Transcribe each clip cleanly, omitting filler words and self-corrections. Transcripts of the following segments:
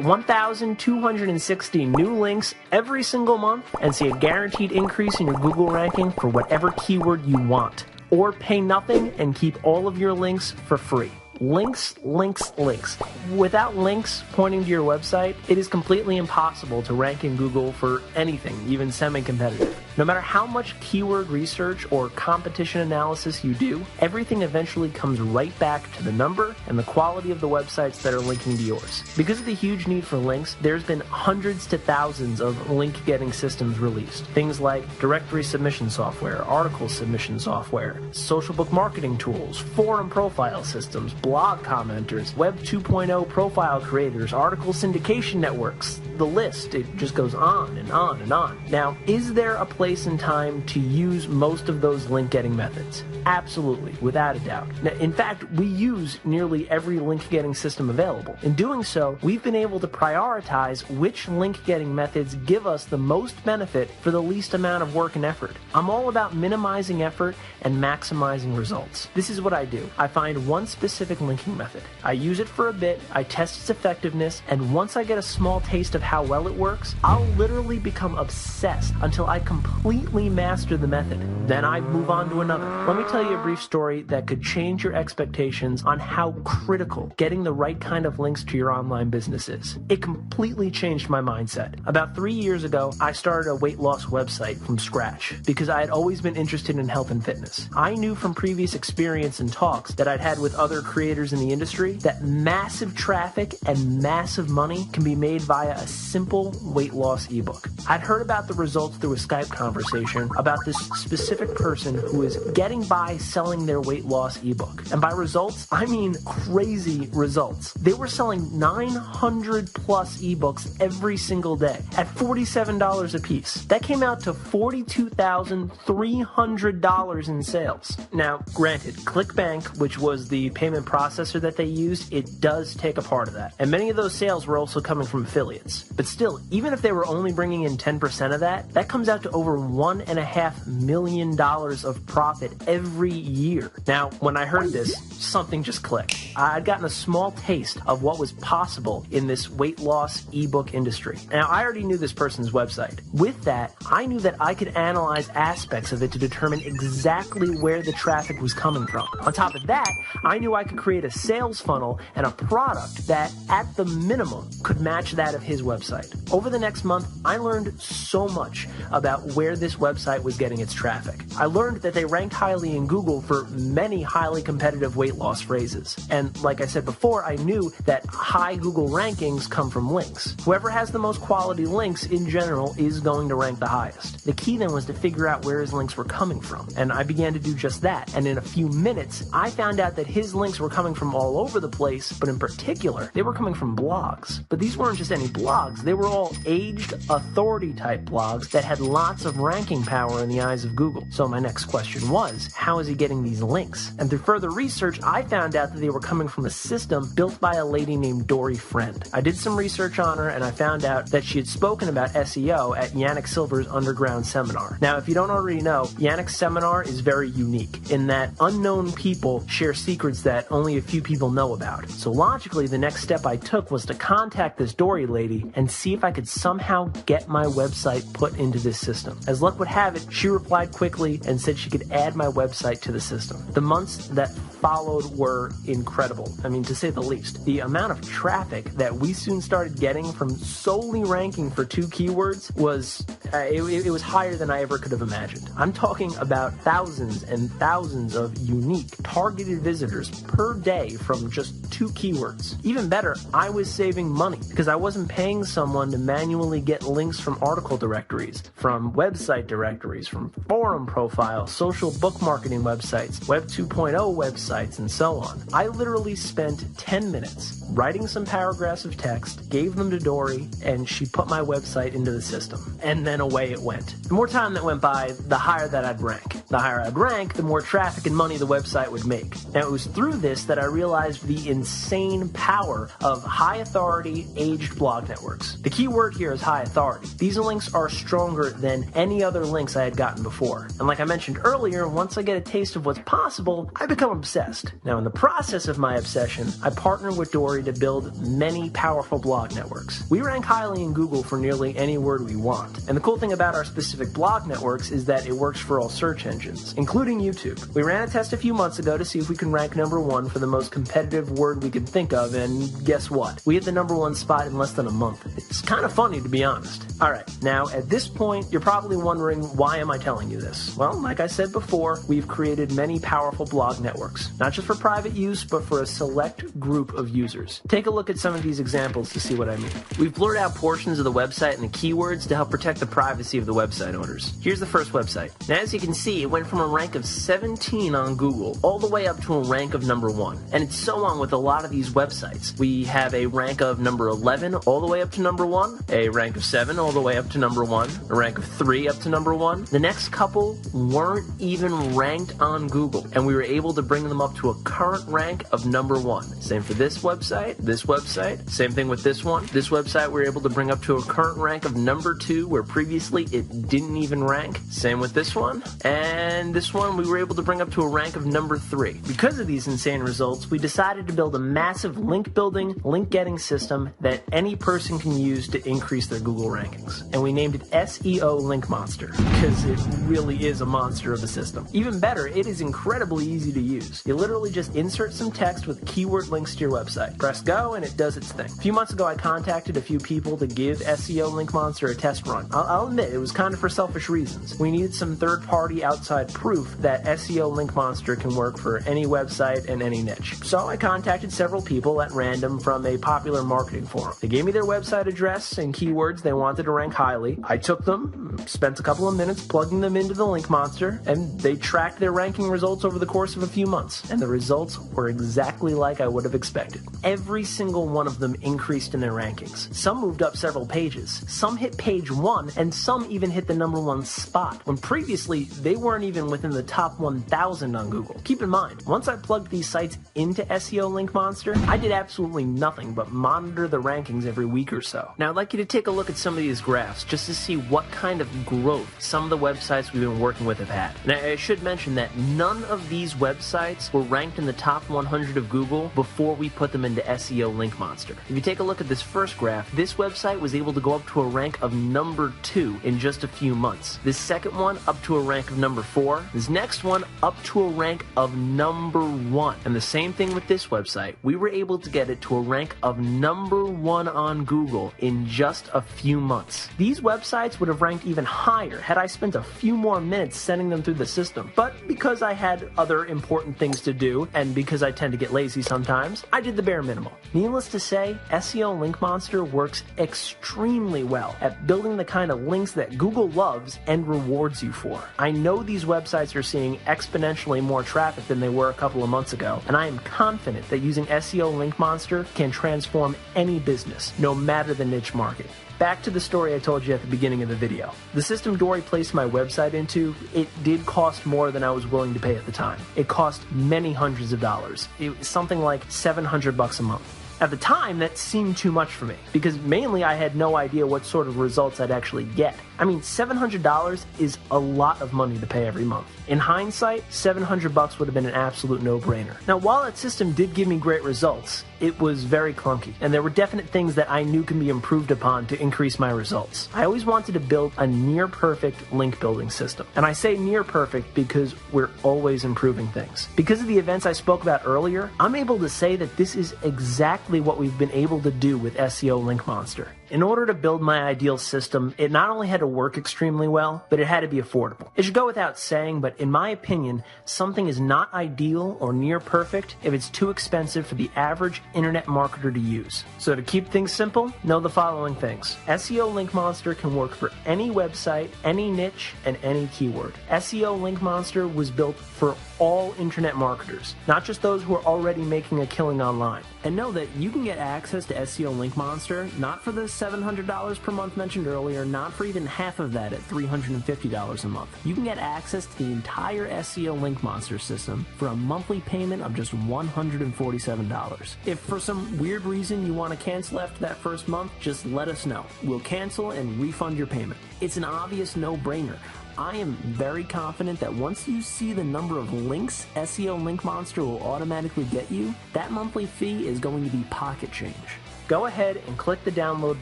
Get 1,260 new links every single month and see a guaranteed increase in your Google ranking for whatever keyword you want. Or pay nothing and keep all of your links for free. Links, links, links. Without links pointing to your website, it is completely impossible to rank in Google for anything, even semi-competitive. No matter how much keyword research or competition analysis you do, everything eventually comes right back to the number and the quality of the websites that are linking to yours. Because of the huge need for links, there's been hundreds to thousands of link-getting systems released. Things like directory submission software, article submission software, social book marketing tools, forum profile systems, blog commenters, Web 2.0 profile creators, article syndication networks. The list, it just goes on and on and on. Now, is there a place and time to use most of those link-getting methods? Absolutely, without a doubt. Now, in fact, we use nearly every link-getting system available. In doing so, we've been able to prioritize which link-getting methods give us the most benefit for the least amount of work and effort. I'm all about minimizing effort and maximizing results. This is what I do. I find one specific linking method. I use it for a bit, I test its effectiveness, and once I get a small taste of how well it works, I'll literally become obsessed until I completely master the method. Then I move on to another. Let me tell you a brief story that could change your expectations on how critical getting the right kind of links to your online business is. It completely changed my mindset. About 3 years ago, I started a weight loss website from scratch because I had always been interested in health and fitness. I knew from previous experience and talks that I'd had with other creators in the industry that massive traffic and massive money can be made via a simple weight loss ebook. I'd heard about the results through a Skype conversation about this specific person who was getting by selling their weight loss ebook. And by results, I mean crazy results. They were selling 900 plus ebooks every single day at $47 a piece. That came out to $42,300 in sales. Now, granted, ClickBank, which was the payment processor that they used, it does take a part of that. And many of those sales were also coming from affiliates. But still, even if they were only bringing in 10% of that, that comes out to over $1.5 million of profit every year. Now, when I heard this, something just clicked. I'd gotten a small taste of what was possible in this weight loss ebook industry. Now, I already knew this person's website. With that, I knew that I could analyze aspects of it to determine exactly where the traffic was coming from. On top of that, I knew I could create a sales funnel and a product that, at the minimum, could match that of his website. Over the next month, I learned so much about where this website was getting its traffic. I learned that they ranked highly in Google for many highly competitive weight loss phrases. And like I said before, I knew that high Google rankings come from links. Whoever has the most quality links in general is going to rank the highest. The key then was to figure out where his links were coming from. And I began to do just that. And in a few minutes, I found out that his links were coming from all over the place, but in particular, they were coming from blogs. But these weren't just any blogs. They were all aged, authority-type blogs that had lots of ranking power in the eyes of Google. So my next question was, how is he getting these links? And through further research, I found out that they were coming from a system built by a lady named Dory Friend. I did some research on her, and I found out that she had spoken about SEO at Yannick Silver's Underground Seminar. Now, if you don't already know, Yannick's seminar is very unique in that unknown people share secrets that only a few people know about. So logically, the next step I took was to contact this Dory lady and see if I could somehow get my website put into this system. As luck would have it, she replied quickly and said she could add my website to the system. The months that followed were incredible. I mean, to say the least. The amount of traffic that we soon started getting from solely ranking for 2 keywords was, it was higher than I ever could have imagined. I'm talking about thousands and thousands of unique, targeted visitors per day from just 2 keywords. Even better, I was saving money because I wasn't paying someone to manually get links from article directories, from website directories, from forum profiles, social book marketing websites, Web 2.0 websites, and so on. I literally spent 10 minutes writing some paragraphs of text, gave them to Dory, and she put my website into the system. And then away it went. The more time that went by, the higher that I'd rank. The higher I'd rank, the more traffic and money the website would make. Now, it was through this that I realized the insane power of high authority, aged blog networks. The key word here is high authority. These links are stronger than any other links I had gotten before. And like I mentioned earlier, once I get a taste of what's possible, I become obsessed. Now, in the process of my obsession, I partnered with Dory to build many powerful blog networks. We rank highly in Google for nearly any word we want. And the cool thing about our specific blog networks is that it works for all search engines, including YouTube. We ran a test a few months ago to see if we can rank #1 for the most competitive word we could think of, and guess what? We hit the #1 spot in less than a month. It's kind of funny, to be honest. Alright, now at this point, you're probably wondering, why am I telling you this? Well, like I said before, we've created many powerful blog networks, not just for private use, but for a select group of users. Take a look at some of these examples to see what I mean. We've blurred out portions of the website and the keywords to help protect the privacy of the website owners. Here's the first website. Now, as you can see, it went from a rank of 17 on Google all the way up to a rank of #1. And it's so on with a lot of these websites. We have a rank of number 11 all the way up to #1, a rank of 7 all the way up to #1, a rank of 3 up to #1. The next couple weren't even ranked on Google, and we were able to bring them up to a current rank of #1. Same for this website, same thing with this one. This website we were able to bring up to a current rank of #2, where previously it didn't even rank. Same with this one, and this one we were able to bring up to a rank of #3. Because of these insane results, we decided to build a massive link building, link getting system that any person can use to increase their Google rankings. And we named it SEO Link Monster, because it really is a monster of a system. Even better, it is incredibly easy to use. You literally just insert some text with keyword links to your website. Press go and it does its thing. A few months ago I contacted a few people to give SEO Link Monster a test run. I'll admit, it was kind of for selfish reasons. We needed some third-party outside proof that SEO Link Monster can work for any website and any niche. So I contacted several people at random from a popular marketing forum. They gave me their website address and keywords they wanted to rank highly. I took them, spent a couple of minutes plugging them into the Link Monster, and they tracked their ranking results over the course of a few months. And the results were exactly like I would have expected. Every single one of them increased in their rankings. Some moved up several pages. Some hit page 1, and some even hit the #1 spot, when previously they weren't even within the top 1,000 on Google. Keep in mind, once I plugged these sites into SEO Link Monster, I did absolutely nothing but monitor the rankings every week or so. Now I'd like you to take a look at some of these graphs just to see what kind of growth some of the websites we've been working with have had. And I should mention that none of these websites were ranked in the top 100 of Google before we put them into SEO Link Monster. If you take a look at this first graph, this website was able to go up to a rank of #2 in just a few months. This second one up to a rank of #4. This next one up to a rank of #1. And the same thing with this website. We were able to get it to a rank of #1 on Google in just a few months. These websites would have ranked even higher had I spent a few more minutes sending them through the system. But because I had other important things to do, and because I tend to get lazy sometimes, I did the bare minimum. Needless to say, SEO Link Monster works extremely well at building the kind of links that Google loves and rewards you for. I know these websites are seeing exponentially more traffic than they were a couple of months ago, and I am confident that using SEO Link Monster can transform any business, no matter the niche market. Back to the story I told you at the beginning of the video. The system Dory placed my website into, it did cost more than I was willing to pay at the time. It cost many hundreds of dollars. It was something like $700 a month. At the time, that seemed too much for me, because mainly I had no idea what sort of results I'd actually get. I mean, $700 is a lot of money to pay every month. In hindsight, $700 would have been an absolute no-brainer. Now, while that system did give me great results, it was very clunky, and there were definite things that I knew can be improved upon to increase my results. I always wanted to build a near-perfect link building system, and I say near-perfect because we're always improving things. Because of the events I spoke about earlier, I'm able to say that this is exactly what we've been able to do with SEO Link Monster. In order to build my ideal system, it not only had to work extremely well, but it had to be affordable. It should go without saying, but in my opinion, something is not ideal or near perfect if it's too expensive for the average internet marketer to use. So to keep things simple, know the following things. SEO Link Monster can work for any website, any niche, and any keyword. SEO Link Monster was built for all internet marketers, not just those who are already making a killing online. And know that you can get access to SEO Link Monster not for the $700 per month mentioned earlier, not for even half of that at $350 a month. You can get access to the entire SEO Link Monster system for a monthly payment of just $147. If for some weird reason you want to cancel after that first month, just let us know. We'll cancel and refund your payment. It's an obvious no-brainer. I am very confident that once you see the number of links SEO Link Monster will automatically get you, that monthly fee is going to be pocket change. Go ahead and click the download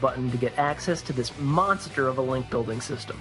button to get access to this monster of a link building system.